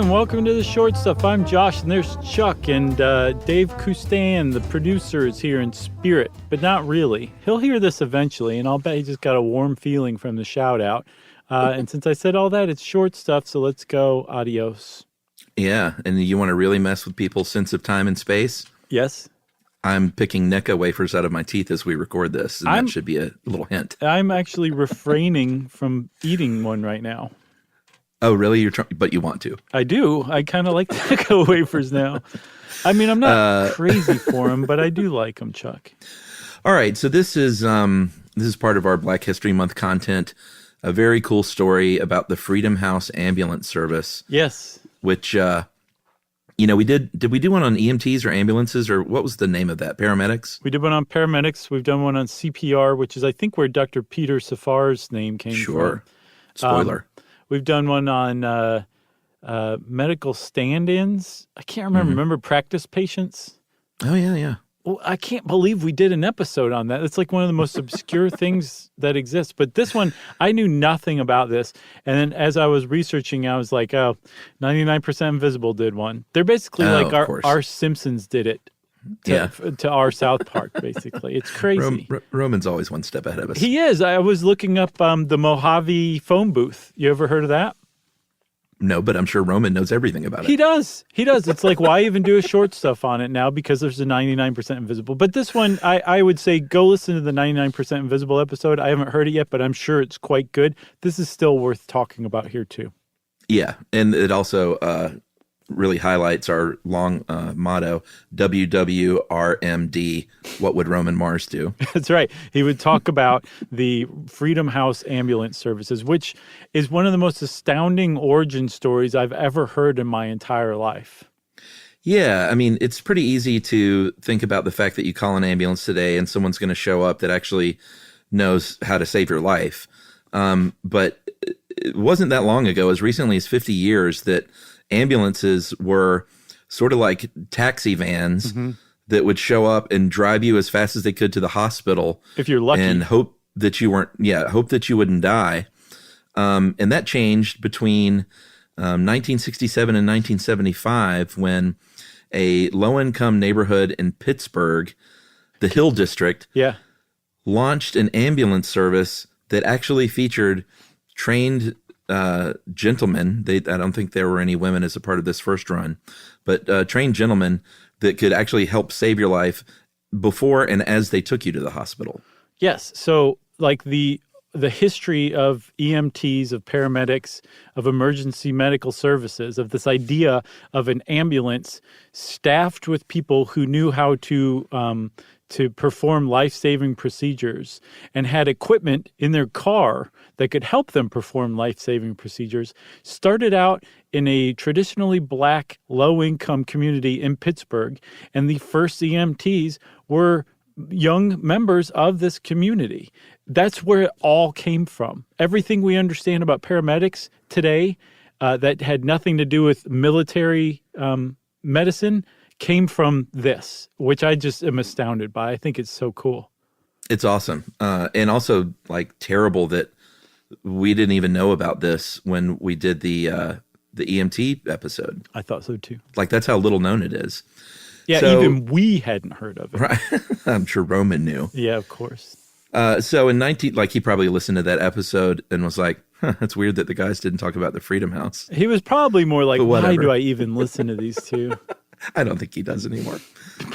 and welcome to the Short Stuff. I'm Josh, and there's Chuck, and Dave Kustan, the producer, is here in spirit, but not really. He'll hear this eventually, and I'll bet he just got a warm feeling from the shout-out. And since I said all that, it's Short Stuff, so let's go. Adios. Yeah, and you want to really mess with people's sense of time and space? Yes. I'm picking Necca wafers out of my teeth as we record this, and that should be a little hint. I'm actually refraining from eating one right now. Oh, really? But you want to? I do. I kind of like the Necca wafers now. I mean, I'm not crazy for them, but I do like them, Chuck. All right, so this is part of our Black History Month content. A very cool story about the Freedom House Ambulance Service. Yes. Which, we did we do one on EMTs or ambulances, or what was the name of that? Paramedics? We did one on paramedics. We've done one on CPR, which is, I think, where Dr. Peter Safar's name came from. Sure. Spoiler. We've done one on medical stand-ins. I can't remember. Remember practice patients? Oh, yeah. Well, I can't believe we did an episode on that. It's like one of the most obscure things that exists. But this one, I knew nothing about this. And then as I was researching, I was like, 99% Invisible did one. They're basically like our Simpsons did it to our South Park, basically. It's crazy. Roman's always one step ahead of us. He is. I was looking up the Mojave phone booth. You ever heard of that? No, but I'm sure Roman knows everything about it. He does. It's like, why even do a Short Stuff on it now? Because there's a 99% Invisible. But this one, I would say go listen to the 99% Invisible episode. I haven't heard it yet, but I'm sure it's quite good. This is still worth talking about here, too. Yeah, and it also really highlights our long motto, WWRMD, what would Roman Mars do? That's right. He would talk about the Freedom House Ambulance Services, which is one of the most astounding origin stories I've ever heard in my entire life. Yeah, I mean, it's pretty easy to think about the fact that you call an ambulance today and someone's going to show up that actually knows how to save your life. But it wasn't that long ago, as recently as 50 years, that ambulances were sort of like taxi vans that would show up and drive you as fast as they could to the hospital. If you're lucky. And hope that you wouldn't die. And that changed between 1967 and 1975 when a low-income neighborhood in Pittsburgh, the Hill District, launched an ambulance service that actually featured trained gentlemen. I don't think there were any women as a part of this first run, but trained gentlemen that could actually help save your life before and as they took you to the hospital. Yes. So like the history of EMTs, of paramedics, of emergency medical services, of this idea of an ambulance staffed with people who knew how to perform life-saving procedures and had equipment in their car that could help them perform life-saving procedures, started out in a traditionally Black, low-income community in Pittsburgh, and the first EMTs were young members of this community. That's where it all came from. Everything we understand about paramedics today that had nothing to do with military medicine came from this, which I just am astounded by. I think it's so cool. It's awesome. And also like terrible that we didn't even know about this when we did the EMT episode. I thought so too. Like that's how little known it is. Yeah, so, even we hadn't heard of it. Right. I'm sure Roman knew. Yeah, of course. So in he probably listened to that episode and was like, that's weird that the guys didn't talk about the Freedom House. He was probably more like, why do I even listen to these two? I don't think he does anymore.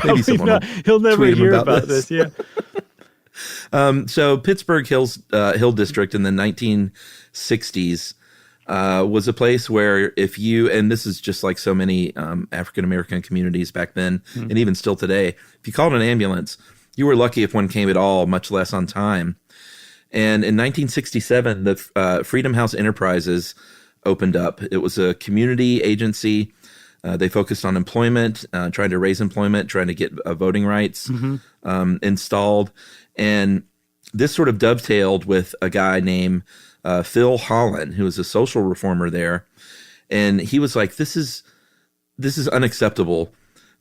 Maybe someone not. He'll never hear about this. Yeah. So Pittsburgh Hill District in the 1960s was a place where if you, and this is just like so many African-American communities back then, and even still today, if you called an ambulance, you were lucky if one came at all, much less on time. And in 1967, the Freedom House Enterprises opened up. It was a community agency. They focused on employment, trying to raise employment, trying to get voting rights installed. And this sort of dovetailed with a guy named Phil Holland, who was a social reformer there. And he was like, this is unacceptable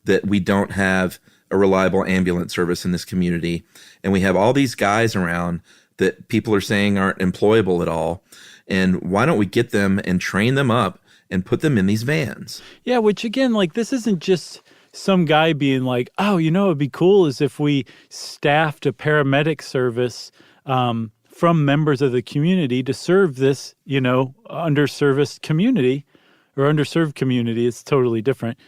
that we don't have a reliable ambulance service in this community. And we have all these guys around that people are saying aren't employable at all. And why don't we get them and train them up and put them in these vans. Yeah, which again, like this isn't just some guy being like, oh, it'd be cool is if we staffed a paramedic service from members of the community to serve this, underserviced community or underserved community. It's totally different.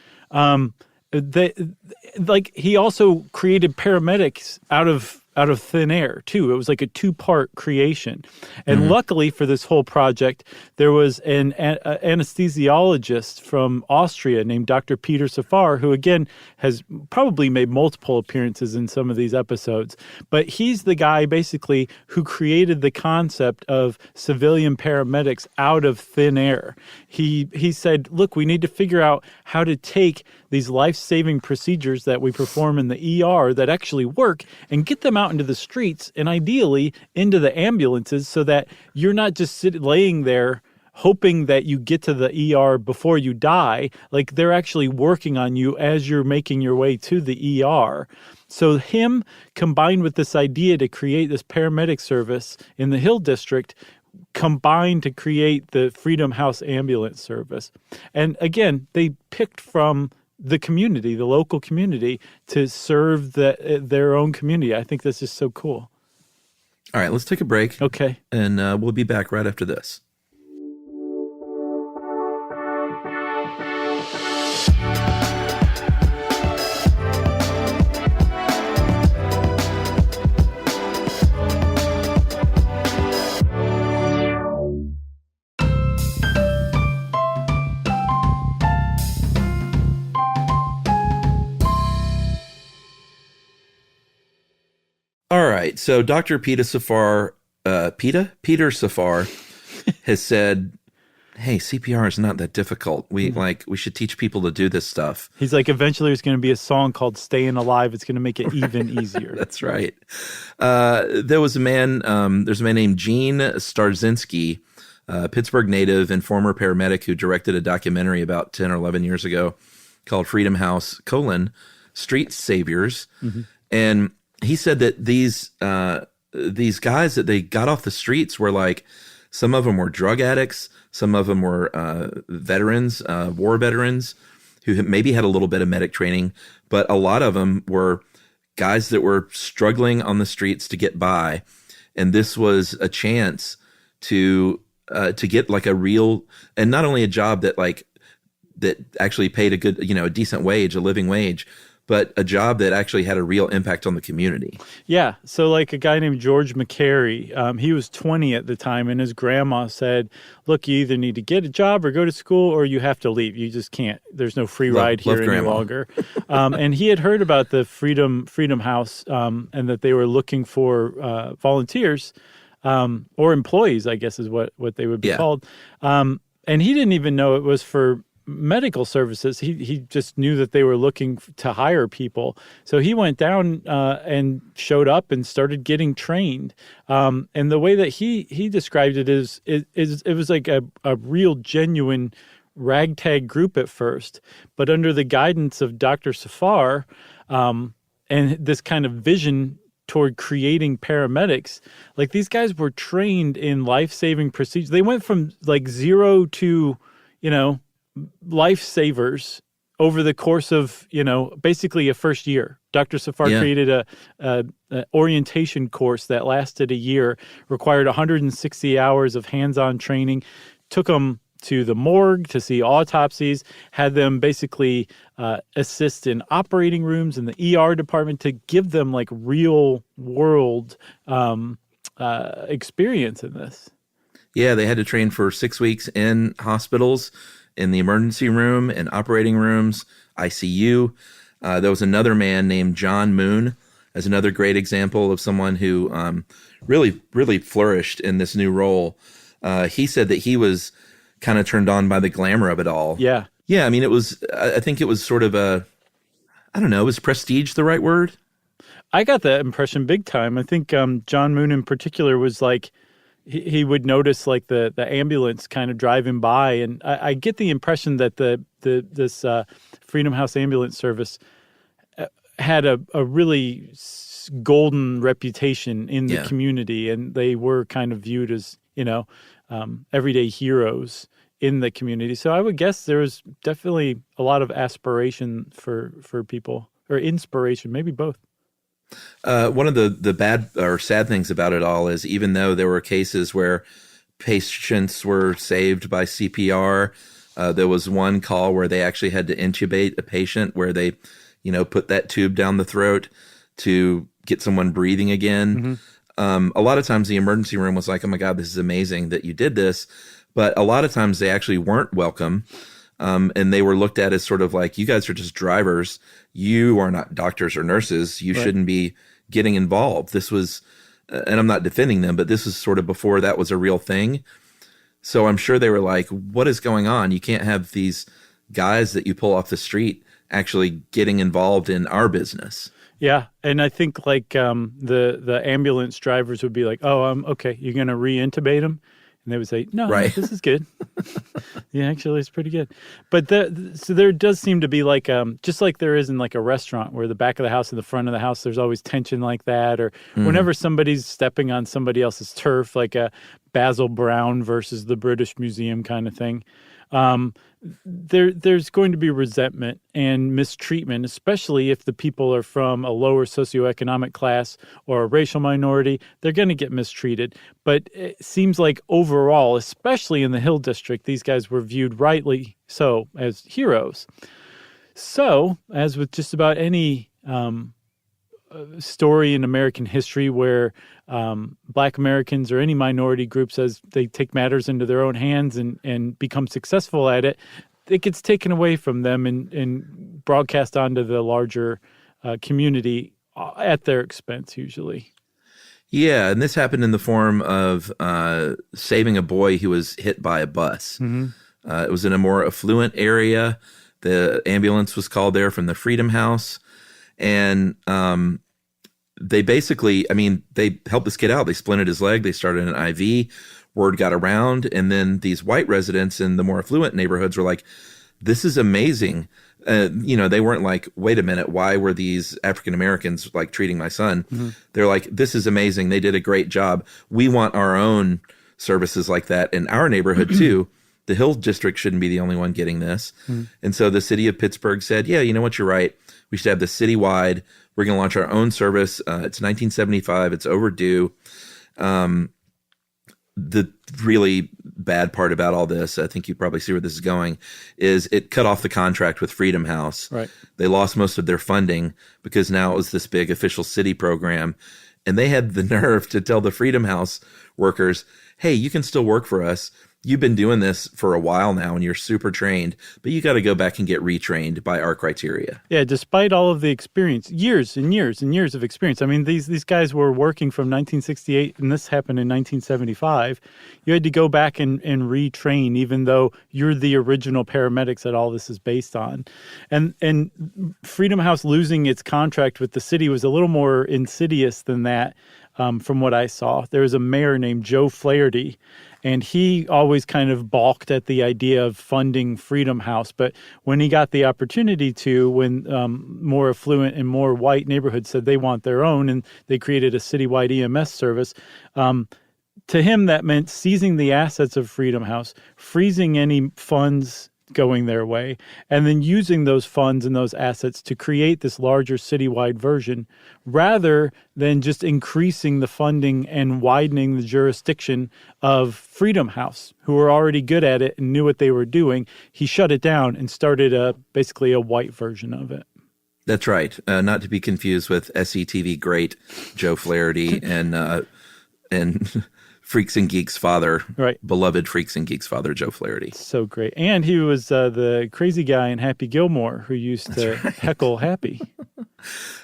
He also created paramedics out of thin air too. It was like a two-part creation. And luckily for this whole project, there was an anesthesiologist from Austria named Dr. Peter Safar, who again has probably made multiple appearances in some of these episodes. But he's the guy basically who created the concept of civilian paramedics out of thin air. He said, look, we need to figure out how to take these life-saving procedures that we perform in the ER that actually work and get them out into the streets and ideally into the ambulances so that you're not just laying there hoping that you get to the ER before you die. Like they're actually working on you as you're making your way to the ER. So him combined with this idea to create this paramedic service in the Hill District combined to create the Freedom House ambulance service. And again, they picked from the community, the local community, to serve their own community. I think this is so cool. All right, let's take a break. Okay. And we'll be back right after this. All right, so Dr. Peter Safar has said, hey, CPR is not that difficult. We should teach people to do this stuff. He's like, eventually there's going to be a song called Staying Alive. It's going to make it even easier. That's right. There's a man named Gene Starzinski, Pittsburgh native and former paramedic who directed a documentary about 10 or 11 years ago called Freedom House, Street Saviors. Mm-hmm. And he said that these guys that they got off the streets were like, some of them were drug addicts, some of them were veterans, war veterans, who maybe had a little bit of medic training, but a lot of them were guys that were struggling on the streets to get by, and this was a chance to get like a real, and not only a job that actually paid a good, a decent wage, a living wage, but a job that actually had a real impact on the community. Yeah. So like a guy named George McCary, he was 20 at the time, and his grandma said, look, you either need to get a job or go to school or you have to leave. You just can't. There's no free ride here any longer. And he had heard about the Freedom House and that they were looking for volunteers or employees, I guess is what they would be called. And he didn't even know it was for medical services. He just knew that they were looking to hire people. So he went down and showed up and started getting trained. And the way that he described it is it was like a real genuine ragtag group at first, but under the guidance of Dr. Safar and this kind of vision toward creating paramedics, like these guys were trained in life-saving procedures. They went from like zero to, lifesavers over the course of, basically a first year. Dr. Safar created a orientation course that lasted a year, required 160 hours of hands-on training, took them to the morgue to see autopsies, had them basically assist in operating rooms in the ER department to give them like real world experience in this. Yeah, they had to train for 6 weeks in hospitals, in the emergency room and operating rooms, ICU. There was another man named John Moon as another great example of someone who really, really flourished in this new role. He said that he was kind of turned on by the glamour of it all. Yeah. Yeah, I mean, I think it was sort of was prestige the right word? I got that impression big time. I think John Moon in particular was like, he would notice like the ambulance kind of driving by, and I get the impression that this Freedom House ambulance service had a really golden reputation in the community, and they were kind of viewed as everyday heroes in the community. So I would guess there was definitely a lot of aspiration for people, or inspiration, maybe both. One of the bad or sad things about it all is, even though there were cases where patients were saved by CPR, there was one call where they actually had to intubate a patient, where they, put that tube down the throat to get someone breathing again. A lot of times the emergency room was like, oh my God, this is amazing that you did this. But a lot of times they actually weren't welcome. And they were looked at as sort of like, you guys are just drivers. You are not doctors or nurses. You shouldn't be getting involved. This was, and I'm not defending them, but this is sort of before that was a real thing. So I'm sure they were like, what is going on? You can't have these guys that you pull off the street actually getting involved in our business. Yeah, and I think like the ambulance drivers would be like, "Oh, okay, you're going to re-intubate him," and they would say, "No, this is good." Yeah, actually, it's pretty good. But so there does seem to be like just like there is in like a restaurant where the back of the house and the front of the house, there's always tension like that, or whenever somebody's stepping on somebody else's turf, like a Basil Brown versus the British Museum kind of thing. There's going to be resentment and mistreatment, especially if the people are from a lower socioeconomic class or a racial minority. They're going to get mistreated. But it seems like overall, especially in the Hill District, these guys were viewed rightly so as heroes. So, as with just about any story in American history where Black Americans or any minority groups, as they take matters into their own hands and become successful at it, it gets taken away from them and broadcast onto the larger community at their expense usually. Yeah, and this happened in the form of saving a boy who was hit by a bus. It was in a more affluent area. The ambulance was called there from the Freedom House. And they basically, they helped this kid out. They splinted his leg. They started an IV. Word got around. And then these white residents in the more affluent neighborhoods were like, this is amazing. They weren't like, wait a minute, why were these African Americans like treating my son? They're like, this is amazing. They did a great job. We want our own services like that in our neighborhood too. The Hill District shouldn't be the only one getting this. And so the city of Pittsburgh said, yeah, you know what, you're right. We should have this citywide. We're going to launch our own service. It's 1975. It's overdue. The really bad part about all this, I think you probably see where this is going, is it cut off the contract with Freedom House. Right. They lost most of their funding because now it was this big official city program. And they had the nerve to tell the Freedom House workers, hey, you can still work for us. You've been doing this for a while now and you're super trained, but you got to go back and get retrained by our criteria. Yeah, despite all of the experience, years and years and years of experience. I mean, these guys were working from 1968, and this happened in 1975. You had to go back and retrain, even though you're the original paramedics that all this is based on. And Freedom House losing its contract with the city was a little more insidious than that. From what I saw, there was a mayor named Joe Flaherty, and he always kind of balked at the idea of funding Freedom House. But when he got the opportunity to, when more affluent and more white neighborhoods said they want their own, and they created a citywide EMS service, to him that meant seizing the assets of Freedom House, freezing any funds going their way, and then using those funds and those assets to create this larger citywide version, rather than just increasing the funding and widening the jurisdiction of Freedom House, who were already good at it and knew what they were doing. He shut it down and started basically a white version of it. That's right. Not to be confused with SCTV great Joe Flaherty and Freaks and Geeks father, right? Beloved Freaks and Geeks father, Joe Flaherty. So great. And he was the crazy guy in Happy Gilmore who used to heckle Happy.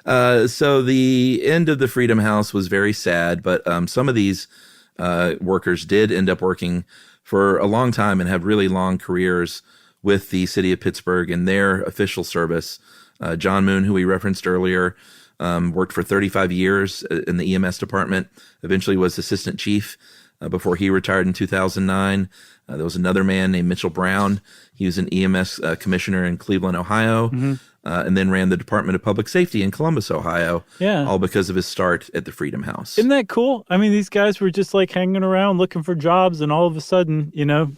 So the end of the Freedom House was very sad, but some of these workers did end up working for a long time and have really long careers with the city of Pittsburgh and their official service. John Moon, who we referenced earlier, worked for 35 years in the EMS department, eventually was assistant chief before he retired in 2009. There was another man named Mitchell Brown. He was an EMS commissioner in Cleveland, Ohio, and then ran the Department of Public Safety in Columbus, Ohio, all because of his start at the Freedom House. Isn't that cool? I mean, these guys were just like hanging around looking for jobs, and all of a sudden,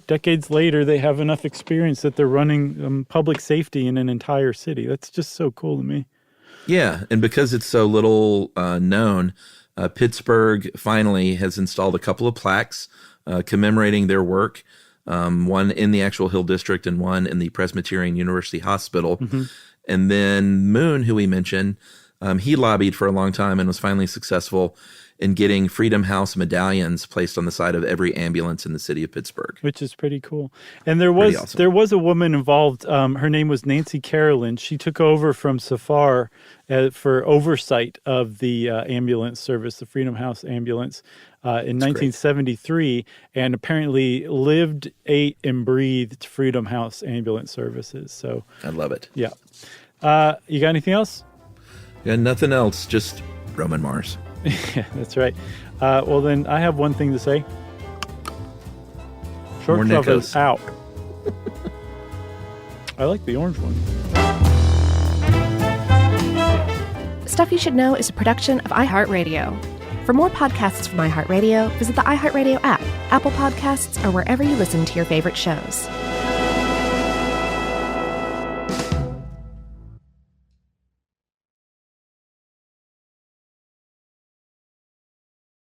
decades later, they have enough experience that they're running public safety in an entire city. That's just so cool to me. Yeah, and because it's so little known, Pittsburgh finally has installed a couple of plaques commemorating their work, one in the actual Hill District and one in the Presbyterian University Hospital. And then Moon, who we mentioned, he lobbied for a long time and was finally successful in getting Freedom House medallions placed on the side of every ambulance in the city of Pittsburgh. Which is pretty cool. And there was a woman involved. Her name was Nancy Carolyn. She took over from Safar for oversight of the ambulance service, the Freedom House ambulance, in 1973, and apparently lived, ate, and breathed Freedom House ambulance services. So I love it. Yeah. You got anything else? Yeah, nothing else, just Roman Mars. Yeah, that's right. Well, then I have one thing to say. Short cover's out. I like the orange one. Stuff You Should Know is a production of iHeartRadio. For more podcasts from iHeartRadio, visit the iHeartRadio app, Apple Podcasts, or wherever you listen to your favorite shows.